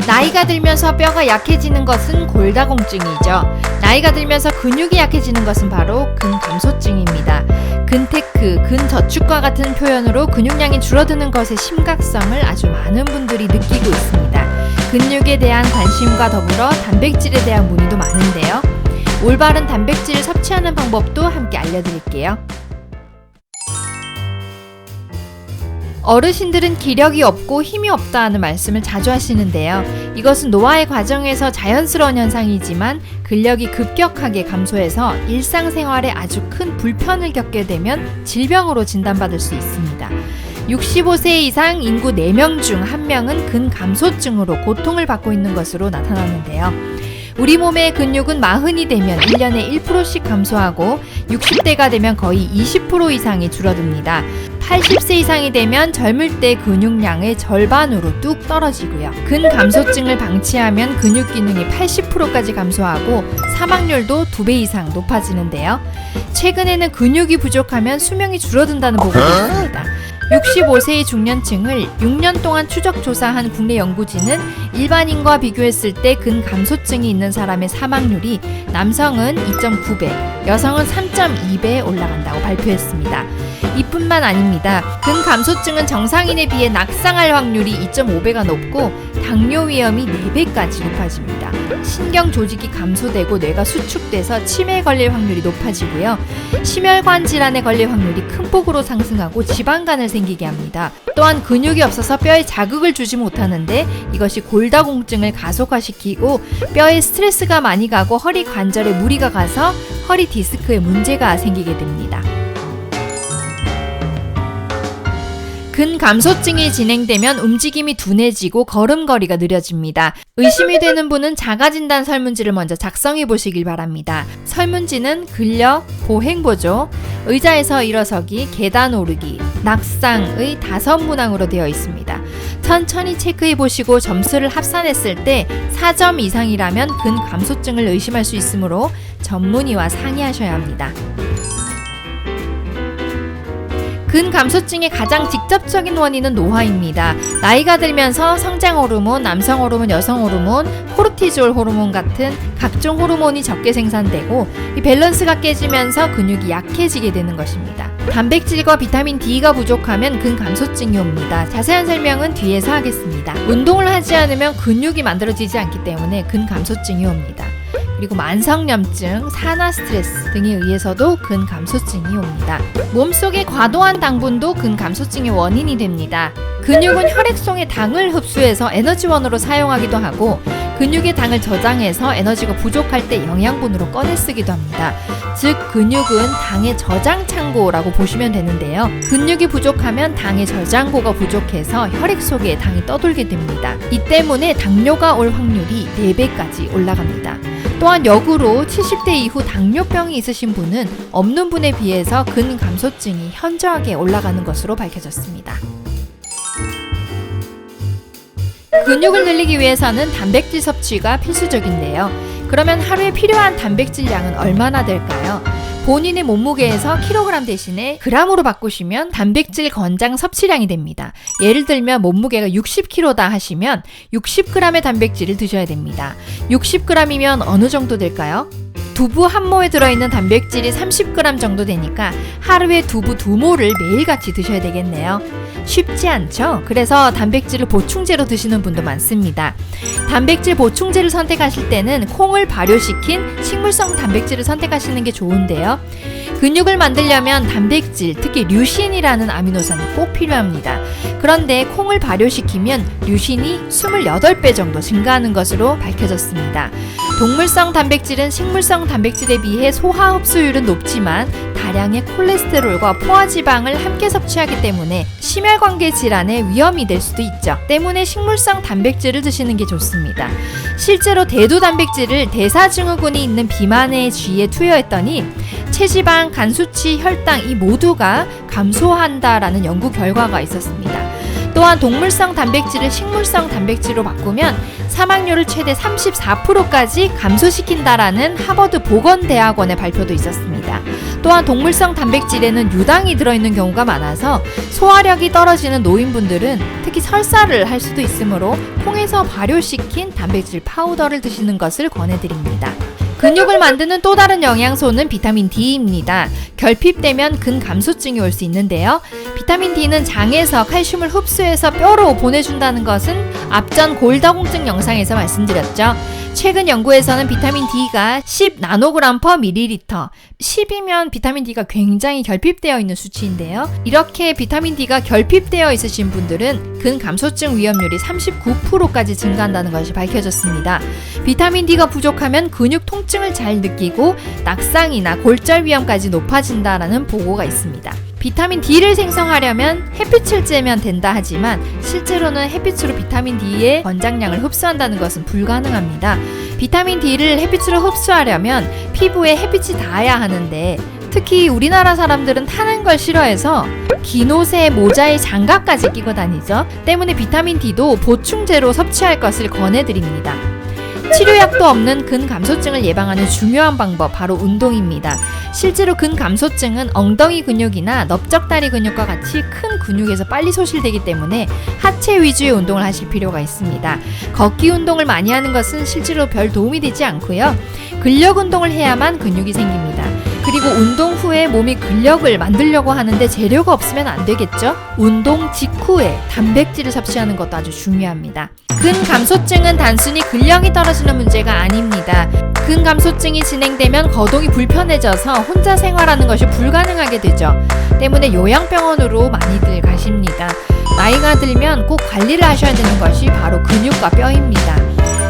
나이가 들면서 뼈가 약해지는 것은 골다공증이죠. 나이가 들면서 근육이 약해지는 것은 바로 근감소증입니다. 근테크, 근저축과 같은 표현으로 근육량이 줄어드는 것의 심각성을 아주 많은 분들이 느끼고 있습니다. 근육에 대한 관심과 더불어 단백질에 대한 문의도 많은데요. 올바른 단백질을 섭취하는 방법도 함께 알려드릴게요. 어르신들은 기력이 없고 힘이 없다 하는 말씀을 자주 하시는데요. 이것은 노화의 과정에서 자연스러운 현상이지만 근력이 급격하게 감소해서 일상생활에 아주 큰 불편을 겪게 되면 질병으로 진단받을 수 있습니다. 65세 이상 인구 4명 중 1명은 근감소증으로 고통을 받고 있는 것으로 나타나는데요. 우리 몸의 근육은 40이 되면 1년에 1%씩 감소하고 60대가 되면 거의 20% 이상이 줄어듭니다. 80세 이상이 되면 젊을 때 근육량의 절반으로 뚝 떨어지고요. 근감소증을 방치하면 근육 기능이 80%까지 감소하고 사망률도 2배 이상 높아지는데요. 최근에는 근육이 부족하면 수명이 줄어든다는 보고도 있습니다. 65세의 중년층을 6년 동안 추적 조사한 국내 연구진은 일반인과 비교했을 때 근감소증이 있는 사람의 사망률이 남성은 2.9배, 여성은 3.2배 올라간다고 발표했습니다. 이뿐만 아닙니다. 근감소증은 정상인에 비해 낙상할 확률이 2.5배가 높고 당뇨 위험이 4배까지 높아집니다. 신경 조직이 감소되고 뇌가 수축돼서 치매에 걸릴 확률이 높아지고요. 심혈관 질환에 걸릴 확률이 큰 폭으로 상승하고 지방간을 생기게 합니다. 또한 근육이 없어서 뼈에 자극을 주지 못하는데 이것이 골다공증을 가속화시키고 뼈에 스트레스가 많이 가고 허리 관절에 무리가 가서 허리 디스크에 문제가 생기게 됩니다. 근감소증이 진행되면 움직임이 둔해지고 걸음걸이가 느려집니다. 의심이 되는 분은 자가진단 설문지를 먼저 작성해 보시길 바랍니다. 설문지는 근력, 보행보조, 의자에서 일어서기, 계단 오르기, 낙상의 5문항으로 되어 있습니다. 천천히 체크해 보시고 점수를 합산했을 때 4점 이상이라면 근감소증을 의심할 수 있으므로 전문의와 상의하셔야 합니다. 근감소증의 가장 직접적인 원인은 노화입니다. 나이가 들면서 성장 호르몬, 남성 호르몬, 여성 호르몬, 코르티졸 호르몬 같은 각종 호르몬이 적게 생산되고 이 밸런스가 깨지면서 근육이 약해지게 되는 것입니다. 단백질과 비타민 D가 부족하면 근감소증이 옵니다. 자세한 설명은 뒤에서 하겠습니다. 운동을 하지 않으면 근육이 만들어지지 않기 때문에 근감소증이 옵니다. 그리고 만성염증, 산화 스트레스 등에 의해서도 근감소증이 옵니다. 몸속의 과도한 당분도 근감소증의 원인이 됩니다. 근육은 혈액송의 당을 흡수해서 에너지원으로 사용하기도 하고 근육의 당을 저장해서 에너지가 부족할 때 영양분으로 꺼내 쓰기도 합니다. 즉 근육은 당의 저장 창고라고 보시면 되는데요. 근육이 부족하면 당의 저장고가 부족해서 혈액 속에 당이 떠돌게 됩니다. 이 때문에 당뇨가 올 확률이 4배까지 올라갑니다. 또한 역으로 70대 이후 당뇨병이 있으신 분은 없는 분에 비해서 근감소증이 현저하게 올라가는 것으로 밝혀졌습니다. 근육을 늘리기 위해서는 단백질 섭취가 필수적인데요. 그러면 하루에 필요한 단백질 양은 얼마나 될까요? 본인의 몸무게에서 킬로그램 대신에 그램으로 바꾸시면 단백질 권장 섭취량이 됩니다. 예를 들면 몸무게가 60kg다 하시면 60g의 단백질을 드셔야 됩니다. 60g이면 어느 정도 될까요? 두부 한 모에 들어있는 단백질이 30g 정도 되니까 하루에 두부 2모를 매일같이 드셔야 되겠네요. 쉽지 않죠? 그래서 단백질을 보충제로 드시는 분도 많습니다. 단백질 보충제를 선택하실 때는 콩을 발효시킨 식물성 단백질을 선택하시는 게 좋은데요. 근육을 만들려면 단백질, 특히 류신이라는 아미노산이 꼭 필요합니다. 그런데 콩을 발효시키면 류신이 28배 정도 증가하는 것으로 밝혀졌습니다. 동물성 단백질은 식물성 단백질에 비해 소화 흡수율은 높지만 다량의 콜레스테롤과 포화지방을 함께 섭취하기 때문에 심혈관계 질환의 위험이 될 수도 있죠. 때문에 식물성 단백질을 드시는 게 좋습니다. 실제로 대두 단백질을 대사증후군이 있는 비만의 쥐에 투여했더니 체지방, 간 수치, 혈당 이 모두가 감소한다라는 연구 결과가 있었습니다. 또한 동물성 단백질을 식물성 단백질로 바꾸면 사망률을 최대 34%까지 감소시킨다라는 하버드 보건대학원의 발표도 있었습니다. 또한 동물성 단백질에는 유당이 들어있는 경우가 많아서 소화력이 떨어지는 노인분들은 특히 설사를 할 수도 있으므로 콩에서 발효시킨 단백질 파우더를 드시는 것을 권해드립니다. 근육을 만드는 또 다른 영양소는 비타민 D입니다. 결핍되면 근감소증이 올 수 있는데요. 비타민 D는 장에서 칼슘을 흡수해서 뼈로 보내준다는 것은 앞전 골다공증 영상에서 말씀드렸죠. 최근 연구에서는 비타민 D가 10 나노그램 per 밀리리터, 10이면 비타민 D가 굉장히 결핍되어 있는 수치인데요. 이렇게 비타민 D가 결핍되어 있으신 분들은 근감소증 위험률이 39%까지 증가한다는 것이 밝혀졌습니다. 비타민 D가 부족하면 근육 통증을 잘 느끼고 낙상이나 골절 위험까지 높아진다라는 보고가 있습니다. 비타민 D를 생성하려면 햇빛을 쬐면 된다 하지만 실제로는 햇빛으로 비타민 D의 권장량을 흡수한다는 것은 불가능합니다. 비타민 D를 햇빛으로 흡수하려면 피부에 햇빛이 닿아야 하는데 특히 우리나라 사람들은 타는 걸 싫어해서 긴 옷에 모자에 장갑까지 끼고 다니죠. 때문에 비타민 D도 보충제로 섭취할 것을 권해드립니다. 치료약도 없는 근감소증을 예방하는 중요한 방법 바로 운동입니다. 실제로 근감소증은 엉덩이 근육이나 넓적다리 근육과 같이 큰 근육에서 빨리 소실되기 때문에 하체 위주의 운동을 하실 필요가 있습니다. 걷기 운동을 많이 하는 것은 실제로 별 도움이 되지 않고요. 근력 운동을 해야만 근육이 생깁니다. 그리고 운동 후에 몸이 근력을 만들려고 하는데 재료가 없으면 안 되겠죠? 운동 직후에 단백질을 섭취하는 것도 아주 중요합니다. 근감소증은 단순히 근력이 떨어지는 문제가 아닙니다. 근감소증이 진행되면 거동이 불편해져서 혼자 생활하는 것이 불가능하게 되죠. 때문에 요양병원으로 많이들 가십니다. 나이가 들면 꼭 관리를 하셔야 되는 것이 바로 근육과 뼈입니다.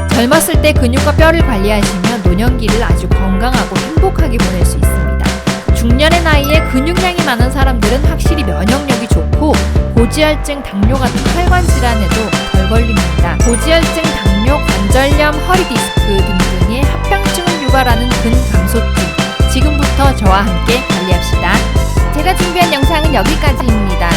젊었을 때 근육과 뼈를 관리하시면 노년기를 아주 건강하고 행복하게 보낼 수 있습니다. 중년의 나이에 근육량이 많은 사람들은 확실히 면역력이 좋고 고지혈증, 당뇨 같은 혈관 질환에도 덜 걸립니다. 고지혈증, 당뇨, 관절염, 허리 디스크 등등의 합병증을 유발하는 근감소증, 지금부터 저와 함께 관리합시다. 제가 준비한 영상은 여기까지입니다.